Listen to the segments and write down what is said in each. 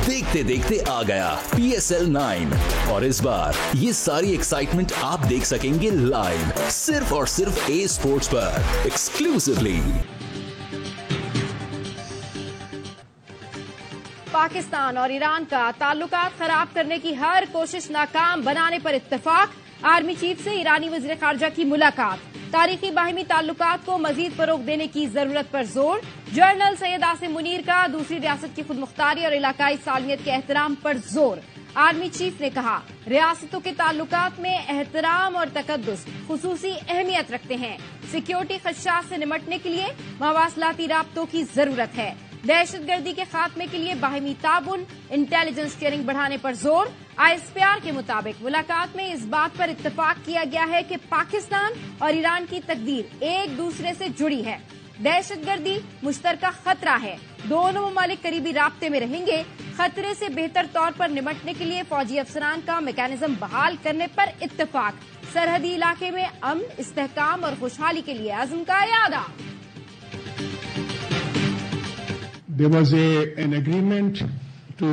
देखते देखते आ गया PSL 9 और इस बार ये सारी एक्साइटमेंट आप देख सकेंगे लाइव सिर्फ और सिर्फ ए स्पोर्ट्स पर एक्सक्लूसिवली। पाकिस्तान और ईरान का ताल्लुकात खराब करने की हर कोशिश नाकाम बनाने पर इत्तेफाक। आर्मी चीफ से ईरानी वजीर खारजा की मुलाकात। तारीखी बाहिमी ताल्लुकात को मजीद फरोग देने की जरूरत पर जोर। जनरल सैयद आसिम मुनीर का दूसरी रियासत की खुद मुख्तारी और इलाकाई सालमियत के एहतराम पर जोर। आर्मी चीफ ने कहा, रियासतों के ताल्लुकात में एहतराम और तकद्दुस खुसूसी अहमियत रखते हैं। सिक्योरिटी खदशात से निमटने के लिए मवासलाती राब्तों की जरूरत है। दहशतगर्दी के खात्मे के लिए बाहिमी ताबुन, इंटेलिजेंस शेयरिंग बढ़ाने पर जोर। ISPR के मुताबिक मुलाकात में इस बात पर इत्तेफाक किया गया है कि पाकिस्तान और ईरान की तकदीर एक दूसरे से जुड़ी है। दहशतगर्दी मुश्तरका खतरा है। दोनों ममालिक करीबी राब्ते में रहेंगे। खतरे से बेहतर तौर पर निमटने के लिए फौजी अफसरान का मैकेनिज्म बहाल करने पर इत्तेफाक। सरहदी इलाके में अमन, इस्तेहकाम और खुशहाली के लिए अज़्म का इरादा। There was an agreement to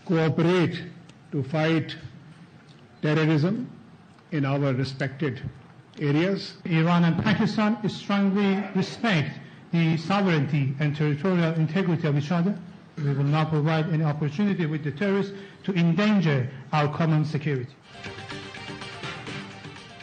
cooperate to fight terrorism in our respected areas. Iran and Pakistan strongly respect the sovereignty and territorial integrity of each other. We will not provide any opportunity with the terrorists to endanger our common security.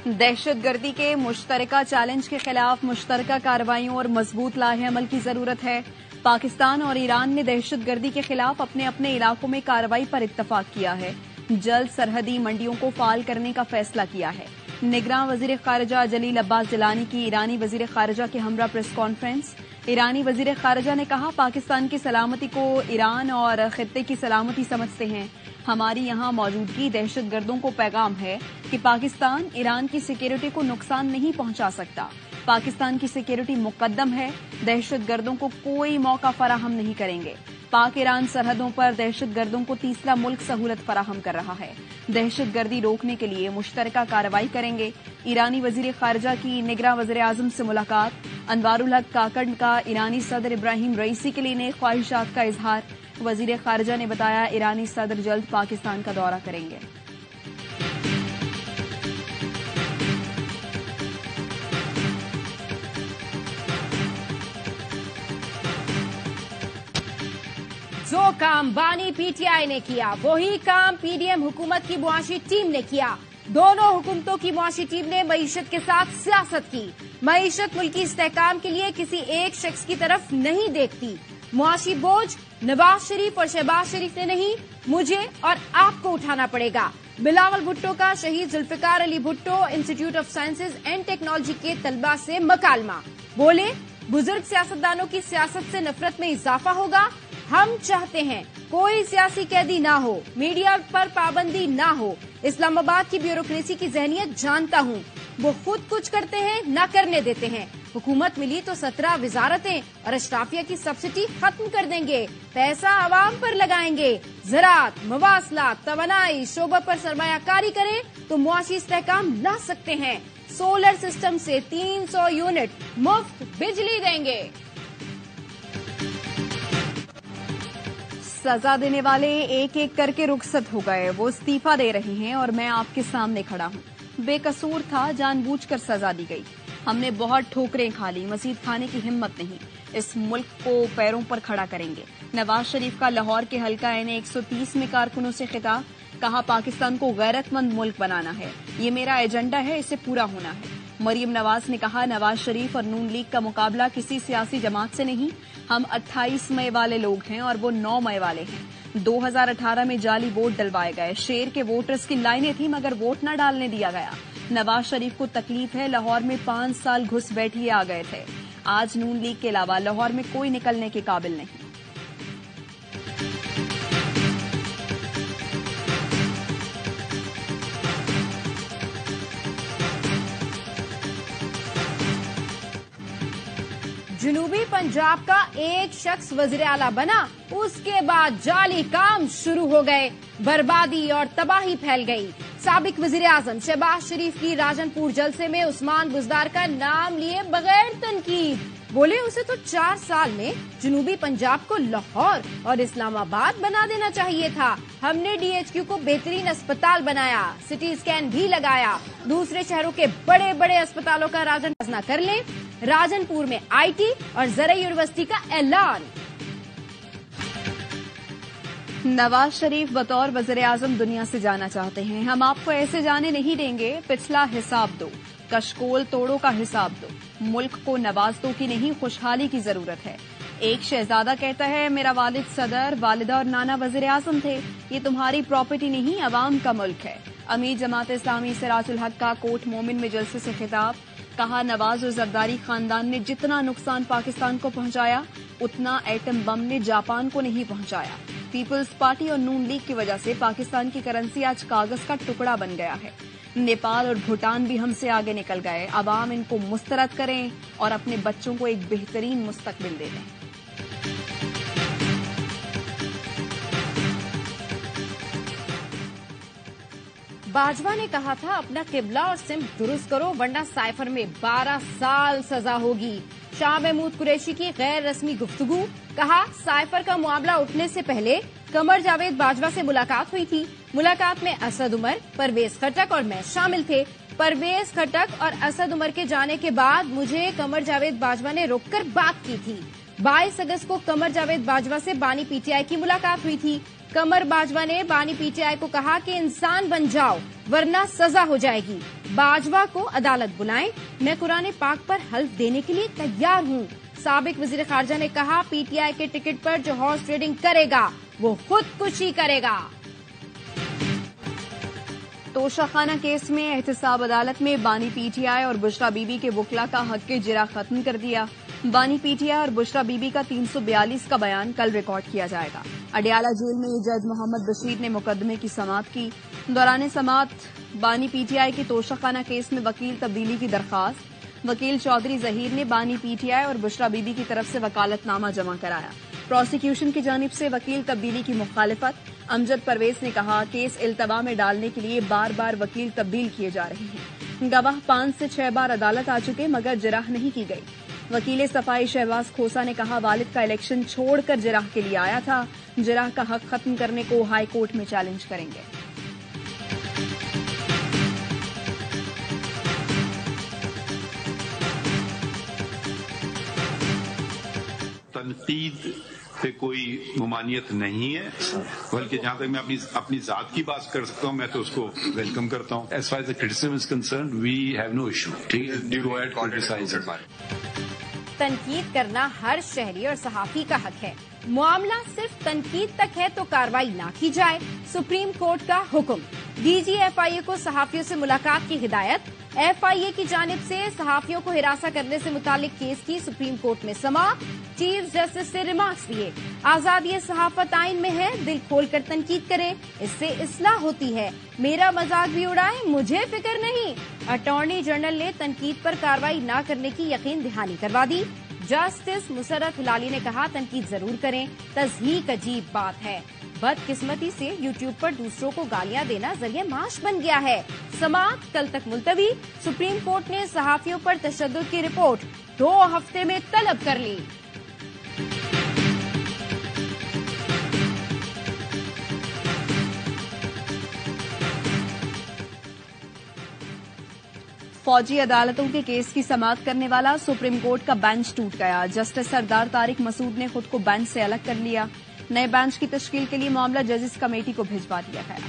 दहशतगर्दी के मुश्तरका challenge के खिलाफ मुश्तरका कार्रवाइयों और मजबूत लाहे अमल की जरूरत है। पाकिस्तान और ईरान ने दहशतगर्दी के खिलाफ अपने अपने इलाकों में कार्रवाई पर इत्तफाक किया है। जल्द सरहदी मंडियों को फाल करने का फैसला किया है। निगरान वजीर खारजा जलील अब्बास जिलानी की ईरानी वजीर खारजा के हमरा प्रेस कॉन्फ्रेंस। ईरानी वजीर खारजा ने कहा, पाकिस्तान की सलामती को ईरान और खित्ते की सलामती समझते हैं। हमारी यहां मौजूदगी दहशतगर्दों को पैगाम है कि पाकिस्तान ईरान की सिक्योरिटी को नुकसान नहीं पहुंचा सकता। पाकिस्तान की सिक्योरिटी मुकद्दम है। दहशतगर्दों को कोई मौका फराहम नहीं करेंगे। पाक ईरान सरहदों पर दहशतगर्दों को तीसरा मुल्क सहूलत फराहम कर रहा है। दहशतगर्दी रोकने के लिए मुश्तरका कार्रवाई करेंगे। ईरानी वजीर खारजा की निगरान वजीर आजम से मुलाकात। अनवारुल हक काकड़ का ईरानी सदर इब्राहिम रईसी के लिए नेक ख्वाहिशात का इजहार। वजीर खारजा ने बताया, ईरानी सदर जल्द पाकिस्तान का दौरा करेंगे। जो काम बानी PTI ने किया वही काम PDM हुकूमत की मुआशी टीम ने किया। दोनों हुकूमतों की मुआशी टीम ने मईशत के साथ सियासत की। मईशत मुल्की इस्तेहकाम के लिए किसी एक शख्स की तरफ नहीं देखती। मुआशी बोझ नवाज शरीफ और शहबाज शरीफ ने नहीं, मुझे और आपको उठाना पड़ेगा। बिलावल भुट्टो का Shaheed Zulfikar Ali Bhutto institute of sciences and technology के तलबा से मकालमा। बोले, बुजुर्ग सियासतदानों की सियासत से नफरत में इजाफा होगा। हम चाहते हैं कोई सियासी कैदी ना हो, मीडिया पर पाबंदी ना हो। इस्लामाबाद की ब्यूरोक्रेसी की जहनियत जानता हूँ। वो खुद कुछ करते हैं, न करने देते हैं। हुकूमत मिली तो 17 वजारतें और अशराफिया की सब्सिडी खत्म कर देंगे। पैसा आवाम पर लगाएंगे। ज़राअत, मवासलात, तवानाई शोबा पर सरमायाकारी करें तो मुआशी इस्तेहकाम ला सकते हैं। सोलर सिस्टम से 300 यूनिट मुफ्त बिजली देंगे। सजा देने वाले एक एक करके रुखसत हो गए। वो इस्तीफा दे रहे हैं और मैं आपके सामने खड़ा हूँ। बेकसूर था, जानबूझकर सजा दी गई। हमने बहुत ठोकरें खा ली, मजीद खाने की हिम्मत नहीं। इस मुल्क को पैरों पर खड़ा करेंगे। नवाज शरीफ का लाहौर के हल्का NA 130 में कारकुनों से खिताब। कहा, पाकिस्तान को गैरतमंद मुल्क बनाना है। ये मेरा एजेंडा है, इसे पूरा होना है। मरियम नवाज ने कहा, नवाज शरीफ और नून लीग का मुकाबला किसी सियासी जमात से नहीं। हम 28 मई वाले लोग हैं और वो 9 मई वाले हैं। 2018 में जाली वोट डलवाए गए। शेर के वोटर्स की लाइनें थी मगर वोट न डालने दिया गया। नवाज शरीफ को तकलीफ है, लाहौर में 5 साल घुस बैठिए आ गए थे। आज नून लीग के अलावा लाहौर में कोई निकलने के काबिल नहीं। जनूबी पंजाब का एक शख्स वजीर आला बना, उसके बाद जाली काम शुरू हो गए। बर्बादी और तबाही फैल गई। साबिक वजीर आजम शहबाज शरीफ की राजनपुर जलसे में उस्मान बुजदार का नाम लिए बगैर तनकीद। बोले उसे तो 4 साल में जनूबी पंजाब को लाहौर और इस्लामाबाद बना देना चाहिए था। हमने डीएचक्यू को बेहतरीन अस्पताल बनाया, सिटी स्कैन भी लगाया। दूसरे शहरों के बड़े बड़े अस्पतालों का राजन कर लें। राजनपुर में आईटी और ज़राई यूनिवर्सिटी का ऐलान। नवाज शरीफ बतौर वज़ीर-ए-आज़म दुनिया से जाना चाहते हैं। हम आपको ऐसे जाने नहीं देंगे, पिछला हिसाब दो, कशकोल तोड़ो का हिसाब दो, मुल्क को नवाजतों की नहीं खुशहाली की जरूरत है। एक शहजादा कहता है मेरा वालिद सदर, वालिदा और नाना वज़ीर-ए-आज़म थे। ये तुम्हारी प्रॉपर्टी नहीं, अवाम का मुल्क है। अमीर जमात इस्लामी सिराजुल हक का कोट मोमिन में जलसे से खिताब। कहा नवाज और जरदारी खानदान ने जितना नुकसान पाकिस्तान को पहुंचाया उतना एटम बम ने जापान को नहीं पहुंचाया। पीपल्स पार्टी और नून लीग की वजह से पाकिस्तान की करेंसी आज कागज का टुकड़ा बन गया है। नेपाल और भूटान भी हमसे आगे निकल गए। अवाम इनको मुस्तरद करें और अपने बच्चों को एक बेहतरीन मुस्तकबिल दे दें। बाजवा ने कहा था अपना किबला और सिमत दुरुस्त करो वरना साइफर में 12 साल सजा होगी। शाह महमूद कुरैशी की गैर रस्मी गुफ्तगू। कहा साइफर का मामला उठने से पहले कमर जावेद बाजवा से मुलाकात हुई थी। मुलाकात में असद उमर, परवेज खटक और मैं शामिल थे। परवेज खटक और असद उमर के जाने के बाद मुझे कमर जावेद बाजवा ने रोककर बात की थी। 22 अगस्त को कमर जावेद बाजवा से बानी पीटीआई की मुलाकात हुई थी। कमर बाजवा ने बानी पीटीआई को कहा कि इंसान बन जाओ वरना सजा हो जाएगी। बाजवा को अदालत बुलाएं, मैं कुरान पाक पर हल्फ देने के लिए तैयार हूं। साबिक वजीर खारजा ने कहा पीटीआई के टिकट पर जो हॉर्स ट्रेडिंग करेगा वो खुदकुशी करेगा। तोशाखाना केस में एहतसाब अदालत में बानी पीटीआई और बुशरा बीबी के वकला का हक के जिरा खत्म कर दिया। बानी पीटीआई और बुशरा बीबी का 342 का बयान कल रिकॉर्ड किया जाएगा। अडियाला जेल में जज मोहम्मद बशीर ने मुकदमे की समाअत की। दौरान समाअत बानी पीटीआई के तोशाखाना केस में वकील तब्दीली की दरखास्त। वकील चौधरी जहीर ने बानी पीटीआई और बुशरा बीबी की तरफ से वकालतनामा जमा कराया। प्रोसिक्यूशन की जानिब से वकील तब्दीली की मुखालिफत। अमजद परवेज ने कहा केस इल्तवा में डालने के लिए बार बार वकील तब्दील किए जा रहे हैं। गवाह 5 से 6 बार अदालत आ चुके मगर जिराह नहीं की गई। वकील सफाई शहबाज खोसा ने कहा वालिद का इलेक्शन छोड़कर जिराह के लिए आया था। जिराह का हक खत्म करने को हाई कोर्ट में चैलेंज करेंगे। तनकीद पे कोई ममानियत नहीं है, बल्कि जहां तक मैं अपनी जात की बात कर सकता हूं मैं तो उसको वेलकम करता हूं। As far as the criticism is concerned we have no issue. ठीक है, गो अहेड क्रिटिसाइज। तनकीद करना हर शहरी और सहाफी का हक है। मामला सिर्फ तनकीद तक है तो कार्रवाई ना की जाए, सुप्रीम कोर्ट का हुक्म। डीजी एफआईए को सहाफियों से मुलाकात की हिदायत। एफआईए की जानिब से सहाफियों को हिरासत करने से मुतालिक केस की सुप्रीम कोर्ट में समाअत। चीफ जस्टिस से रिमार्क्स दिए। आजादी सहाफत आइन में है, दिल खोल कर तनकीद करें, इससे इस्लाह होती है। मेरा मजाक भी उड़ाए, मुझे फिक्र नहीं। अटॉर्नी जनरल ने तनकीद पर कार्रवाई न करने की यकीन दहानी करवा दी। जस्टिस मुसर्रत हिलाली ने कहा तनकीद जरूर करें, तज़हीक अजीब बात है। बदकिस्मती से यूट्यूब पर दूसरों को गालियां देना जरिए माश बन गया है। समाअत कल तक मुलतवी। सुप्रीम कोर्ट ने सहाफियों पर तशद्दुद की रिपोर्ट 2 हफ्ते में तलब कर ली। फौजी अदालतों के केस की समाअत करने वाला सुप्रीम कोर्ट का बेंच टूट गया। जस्टिस सरदार तारिक मसूद ने खुद को बेंच से अलग कर लिया। नए बेंच की तश्कील के लिए मामला जजेस कमेटी को भिजवा दिया गया।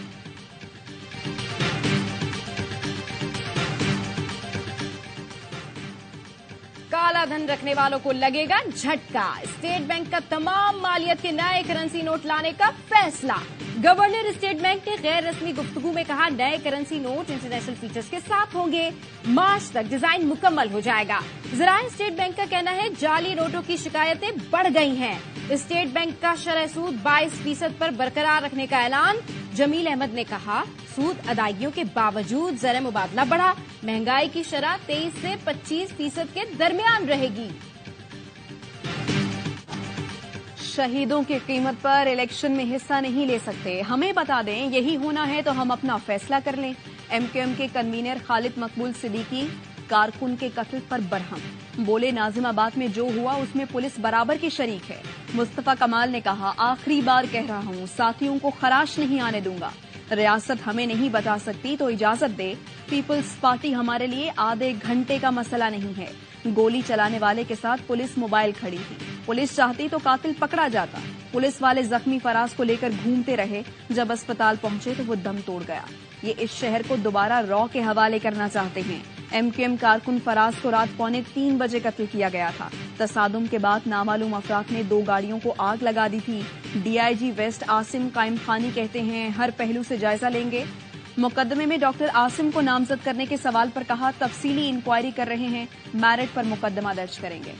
काला धन रखने वालों को लगेगा झटका। स्टेट बैंक का तमाम मालियत के नए करेंसी नोट लाने का फैसला। गवर्नर स्टेट बैंक ने गैर रस्मी गुफ्तगू में कहा नए करेंसी नोट इंटरनेशनल फीचर्स के साथ होंगे। मार्च तक डिजाइन मुकम्मल हो जाएगा। जराए स्टेट बैंक का कहना है जाली नोटों की शिकायतें बढ़ गई हैं। स्टेट बैंक का शरह सूद 22% पर बरकरार रखने का ऐलान। जमील अहमद ने कहा सूद अदायगियों के बावजूद ज़र मुबादला बढ़ा। महंगाई की शरह 23 से 25% के दरमियान रहेगी। शहीदों की कीमत पर इलेक्शन में हिस्सा नहीं ले सकते, हमें बता दें यही होना है तो हम अपना फैसला कर लें। एमक्यूएम के कन्वीनर खालिद मकबूल सिद्दीकी कारकुन के कत्ल पर बरहम। बोले नाजिमाबाद में जो हुआ उसमें पुलिस बराबर की शरीक है। मुस्तफा कमाल ने कहा, आखिरी बार कह रहा हूं, साथियों को खराश नहीं आने दूंगा। रियासत हमें नहीं बचा सकती तो इजाजत दे। पीपल्स पार्टी हमारे लिए आधे घंटे का मसला नहीं है। गोली चलाने वाले के साथ पुलिस मोबाइल खड़ी थी। पुलिस चाहती तो कातिल पकड़ा जाता। पुलिस वाले जख्मी फराज को लेकर घूमते रहे। जब अस्पताल पहुंचे तो वो दम तोड़ गया। ये इस शहर को दोबारा रॉ के हवाले करना चाहते हैं। एमक्यूएम कारकुन फराज को रात 2:45 बजे कत्ल किया गया था। तसादुम के बाद नामालूम अफराद ने 2 गाड़ियों को आग लगा दी थी। डीआईजी वेस्ट आसिम काइम खानी कहते हैं, हर पहलू से जायजा लेंगे। मुकदमे में डॉक्टर आसिम को नामजद करने के सवाल पर कहा, तफसीली इंक्वायरी कर रहे हैं, मैरिट पर मुकदमा दर्ज करेंगे।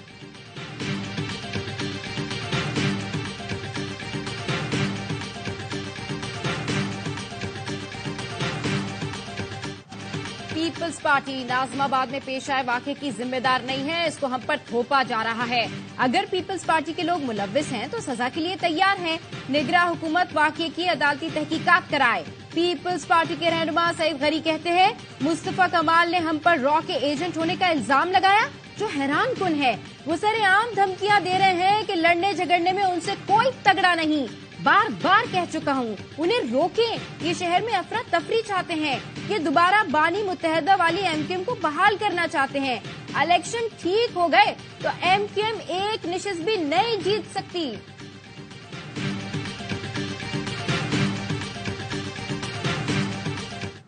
पीपल्स पार्टी नाजिमाबाद में पेश आए वाकये की जिम्मेदार नहीं है, इसको हम पर थोपा जा रहा है। अगर पीपल्स पार्टी के लोग मुलव्विस हैं तो सजा के लिए तैयार हैं। निगरां हुकूमत वाकये की अदालती तहकीकात कराए। पीपल्स पार्टी के रहनुमा सईद गरी कहते हैं, मुस्तफा कमाल ने हम पर रॉ के एजेंट होने का इल्जाम लगाया, जो हैरान कुन है। वो सरेआम धमकियां दे रहे हैं कि लड़ने झगड़ने में उनसे कोई तगड़ा नहीं। बार बार कह चुका हूँ, उन्हें रोकें। ये शहर में अफरा तफरी चाहते हैं। ये दोबारा बानी मुत्तहदा वाली एमक्यूएम को बहाल करना चाहते हैं। इलेक्शन ठीक हो गए तो एमक्यूएम एक निशिस्त भी नहीं जीत सकती।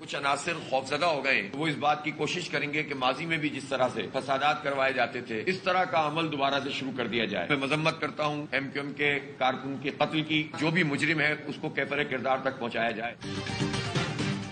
कुछ अनासिर खौफजदा हो गए, वो इस बात की कोशिश करेंगे कि माजी में भी जिस तरह से फसादात करवाए जाते थे, इस तरह का अमल दोबारा से शुरू कर दिया जाए। मैं मजम्मत करता हूं एमक्यूएम के कारकुन के कत्ल की। जो भी मुजरिम है उसको कैफरे किरदार तक पहुंचाया जाए।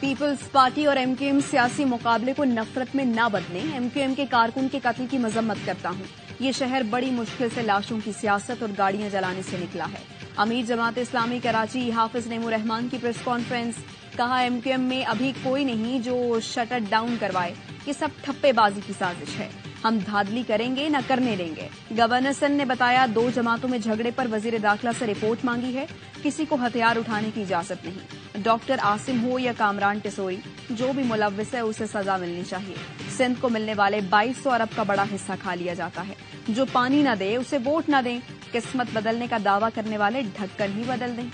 पीपल्स पार्टी और एमक्यूएम सियासी मुकाबले को नफरत में न बदलें। एमक्यूएम के कारकुन के कत्ल की मजम्मत करता हूं। ये शहर बड़ी मुश्किल से लाशों की सियासत और गाड़ियां जलाने से निकला है। अमीर जमात इस्लामी कराची हाफिज नेमू रहमान की प्रेस कॉन्फ्रेंस, कहा एमक्यूएम में अभी कोई नहीं जो शटर डाउन करवाए। ये सब ठप्पेबाजी की साजिश है। हम धांधली करेंगे न करने देंगे। गवर्नर सन ने बताया, 2 जमातों में झगड़े पर वजीर दाखिला से रिपोर्ट मांगी है। किसी को हथियार उठाने की इजाजत नहीं। डॉक्टर आसिम हो या कामरान टिसोरी, जो भी मुलव्विस है उसे सजा मिलनी चाहिए। सिंध को मिलने वाले 2200 अरब का बड़ा हिस्सा खा लिया जाता है। जो पानी न दे उसे वोट न दें। किस्मत बदलने का दावा करने वाले ढक्कन ही बदल दें।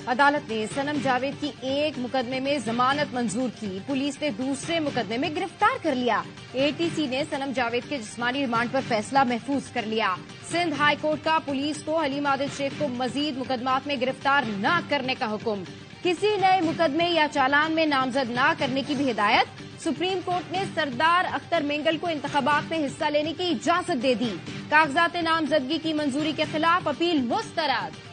अदालत ने सनम जावेद की एक मुकदमे में जमानत मंजूर की। पुलिस ने दूसरे मुकदमे में गिरफ्तार कर लिया। एटीसी ने सनम जावेद के जिस्मानी रिमांड पर फैसला महफूज कर लिया। सिंध हाई कोर्ट का पुलिस को हलीम आदिल शेख को मजीद मुकदमात में गिरफ्तार न करने का हुक्म। किसी नए मुकदमे या चालान में नामजद न करने की भी हिदायत। सुप्रीम कोर्ट ने सरदार अख्तर मेंगल को इंतखाबात में हिस्सा लेने की इजाजत दे दी। कागजात नामजदगी की मंजूरी के खिलाफ अपील मुस्तरद।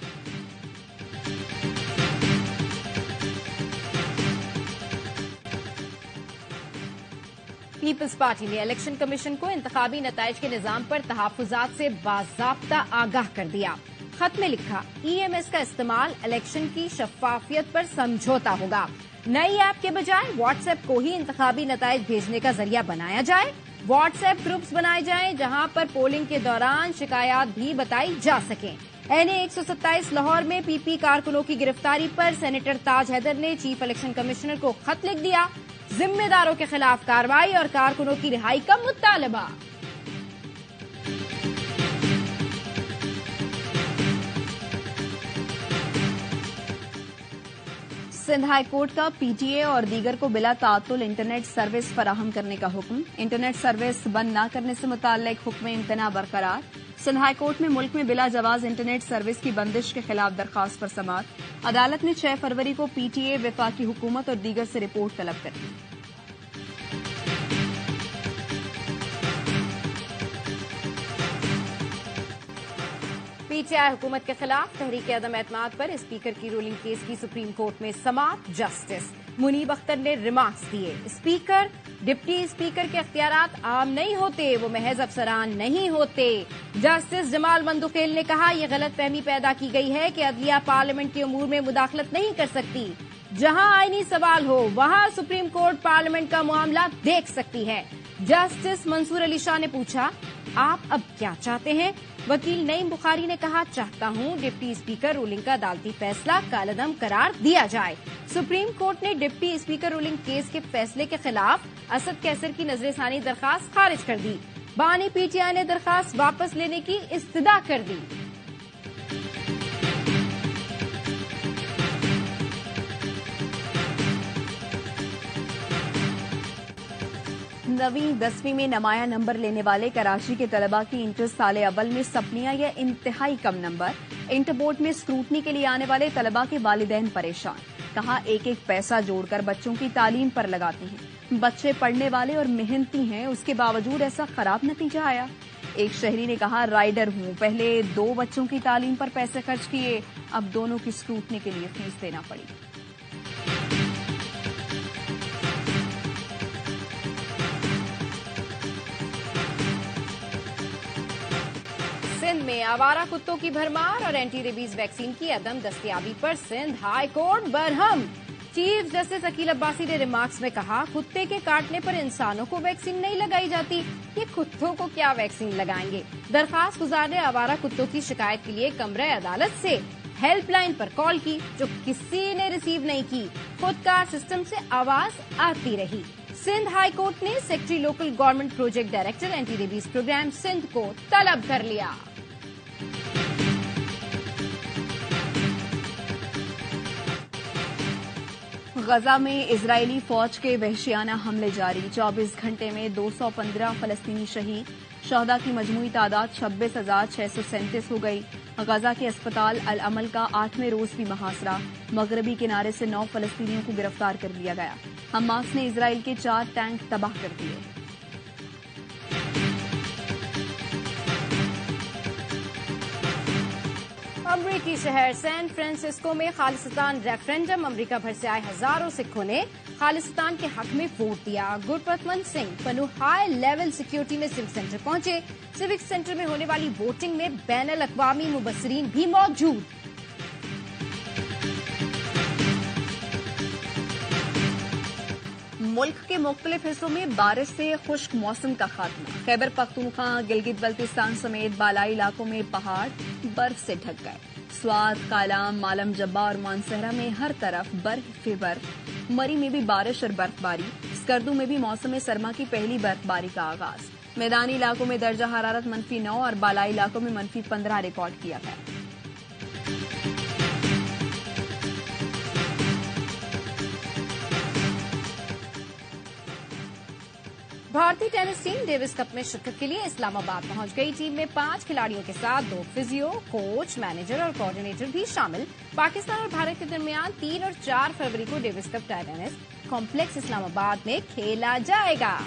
पीपल्स पार्टी ने इलेक्शन कमीशन को इंतखाबी नताइज के निजाम पर तहफ्फुजात से बाज़ाब्ता आगाह कर दिया। खत में लिखा, ईएमएस का इस्तेमाल इलेक्शन की शफाफियत पर समझौता होगा। नई ऐप के बजाय व्हाट्सएप को ही इंतखाबी नताइज भेजने का जरिया बनाया जाए। व्हाट्सएप ग्रुप्स बनाए जाएं जहां पर पोलिंग के दौरान शिकायत भी बताई जा सकें। एनए 127 लाहौर में पीपी कारकुनों की गिरफ्तारी पर सेनेटर ताज हैदर ने चीफ इलेक्शन कमिश्नर को खत लिख दिया। जिम्मेदारों के खिलाफ कार्रवाई और कारकुनों की रिहाई का मुतालबा। सिंध हाई कोर्ट का पीटीए और दीगर को बिला ताअत्तुल इंटरनेट सर्विस फराहम करने का हुक्म। इंटरनेट सर्विस बंद न करने से मुताल्लिक हुक्म इम्तना बरकरार। सिंध हाई कोर्ट में मुल्क में बिला जवाज इंटरनेट सर्विस की बंदिश के खिलाफ दरखास्त पर समाअत। अदालत ने 6 फरवरी को पीटीए, वफाकी हुकूमत और दीगर से रिपोर्ट तलब कर दी। पीटीआई हुकूमत के खिलाफ तहरीक अदम एतमाद पर स्पीकर की रूलिंग केस की सुप्रीम कोर्ट में समाअत। जस्टिस मुनीब अख्तर ने रिमार्क्स दिए। स्पीकर, डिप्टी स्पीकर के अख्तियारात आम नहीं होते, वो महज अफसरान नहीं होते। जस्टिस जमाल मंदुखेल ने कहा, यह गलतफहमी पैदा की गई है कि अदलिया पार्लियामेंट के उमूर में मुदाखलत नहीं कर सकती। जहां आईनी सवाल हो वहां सुप्रीम कोर्ट पार्लियामेंट का मामला देख सकती है। जस्टिस मंसूर अली शाह ने पूछा, आप अब क्या चाहते हैं? वकील नईम बुखारी ने कहा, चाहता हूं डिप्टी स्पीकर रूलिंग का अदालती फैसला कालअदम करार दिया जाए। सुप्रीम कोर्ट ने डिप्टी स्पीकर रूलिंग केस के फैसले के खिलाफ असद कैसर की नजरसानी दरखास्त खारिज कर दी। बानी पीटीआई ने दरखास्त वापस लेने की इस्तदा कर दी। 9वीं 10वीं में नमाया नंबर लेने वाले कराची के तलबा की इंटर साले अव्वल में सपनिया या इंतहाई कम नंबर। इंटर बोर्ड में स्क्रूटनी के लिए आने वाले तलबा के वालिदैन परेशान। कहा, एक एक पैसा जोड़कर बच्चों की तालीम पर लगाते हैं। बच्चे पढ़ने वाले और मेहनती हैं, उसके बावजूद ऐसा खराब नतीजा आया। एक शहरी ने कहा, राइडर हूं, पहले 2 बच्चों की तालीम पर पैसे खर्च किए, अब दोनों की स्क्रूटनी के लिए फीस देना पड़ी। सिंध में आवारा कुत्तों की भरमार और एंटी रेबीज वैक्सीन की अदम दस्तयाबी पर Sindh high court Barham. Chief justice Aqeel Abbasi ने रिमार्क्स में कहा, कुत्ते के काटने पर इंसानों को वैक्सीन नहीं लगाई जाती, ये कुत्तों को क्या वैक्सीन लगाएंगे। दरखास्त गुजार ने आवारा कुत्तों की शिकायत के लिए कमरे अदालत से हेल्पलाइन पर कॉल की, जो किसी ने रिसीव नहीं की। खुदकार सिस्टम से आवाज आती रही। सिंध हाई कोर्ट ने secretary local government project director anti rabies program Sindh को तलब कर लिया। गजा में इजरायली फौज के वहशियाना हमले जारी। 24 घंटे में 215 फलस्तीनी शहीद। शहदा की मजमूई तादाद 26,637 हो गई। गजा के अस्पताल अल अमल का 8वें रोज भी मुहासरा। मगरबी किनारे से 9 फलस्तीनियों को गिरफ्तार कर लिया गया। हमास ने इजराइल के 4 टैंक तबाह कर दिए। अमरीकी शहर सैन फ्रांसिस्को में खालिस्तान रेफरेंडम। अमरीका भर से आए हजारों सिखों ने खालिस्तान के हक में वोट दिया। Gurpatwant Singh Pannu high level security में सिविक सेंटर पहुंचे। सिविक सेंटर में होने वाली वोटिंग में बैनुल अक़वामी मुबस्सिरीन भी मौजूद। मुल्क के मुख्तलिफ हिस्सों में बारिश से खुश्क मौसम का खात्मा। खैबर पख्तूनख्वा, गिलगित बल्तिस्तान समेत बालाई इलाकों में पहाड़ बर्फ से ढक गए। स्वात, कालाम, मालम जब्बा और मानसहरा में हर तरफ बर्फ ही बर्फ। मरी में भी बारिश और बर्फबारी। स्कर्दू में भी मौसम सरमा की पहली बर्फबारी का आगाज। मैदानी इलाकों में दर्जा हरारत -9 और बालाई इलाकों में -15 रिकॉर्ड किया गया। भारतीय टेनिस टीम डेविस कप में शिरकत के लिए इस्लामाबाद पहुंच गई। टीम में 5 खिलाड़ियों के साथ 2 फिजियो, कोच, मैनेजर और कोऑर्डिनेटर भी शामिल। पाकिस्तान और भारत के दरमियान 3 और 4 फरवरी को Davis cup tennis complex Islamabad में खेला जाएगा।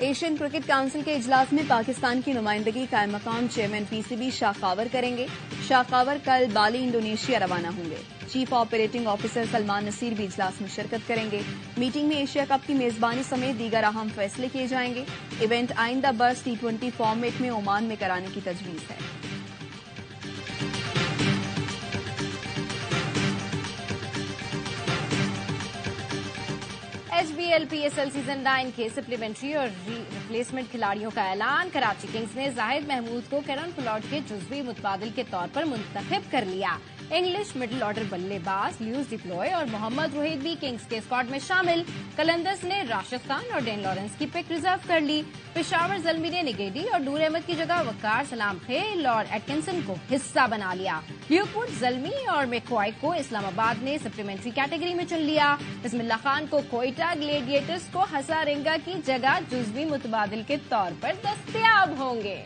एशियन क्रिकेट काउंसिल के इजलास में पाकिस्तान की नुमाइंदगी कायम मकाम चेयरमैन पीसीबी शाखावर करेंगे। शाखावर कल बाली, इंडोनेशिया रवाना होंगे। Chief operating officer Salman Naseer भी इजलास में शिरकत करेंगे। मीटिंग में एशिया कप की मेजबानी समेत दीगर अहम फैसले किए जाएंगे। इवेंट आइंदा बर्स T20 फॉर्मेट में ओमान में कराने की तजवीज है। HBL PSL सीजन 9 के सप्लीमेंट्री और रिप्लेसमेंट खिलाड़ियों का ऐलान। कराची किंग्स ने जाहिद महमूद को कैरन पोलार्ड के जुज़वी मुतबादिल के तौर पर मुंतखब कर लिया। इंग्लिश मिडिल ऑर्डर बल्लेबाज ल्यूस डिप्लॉय और मोहम्मद रोहित भी किंग्स के स्क्वाड में शामिल। कलंदर्स ने राशिद खान और डेन लॉरेंस की पिक रिजर्व कर ली। पेशावर ज़ल्मी ने निगेडी और नूर अहमद की जगह वकार, सलाम खेल और एटकिंसन को हिस्सा बना लिया। ल्यूपुट, ज़ल्मी और मैकॉय को इस्लामाबाद ने सप्लीमेंट्री कैटेगरी में चुन लिया। बिस्मिल्लाह खान को कोयटा ग्लेडिएटर्स को हसारेंगा की जगह जुज़वी मुतबादिल के तौर पर दस्तयाब होंगे।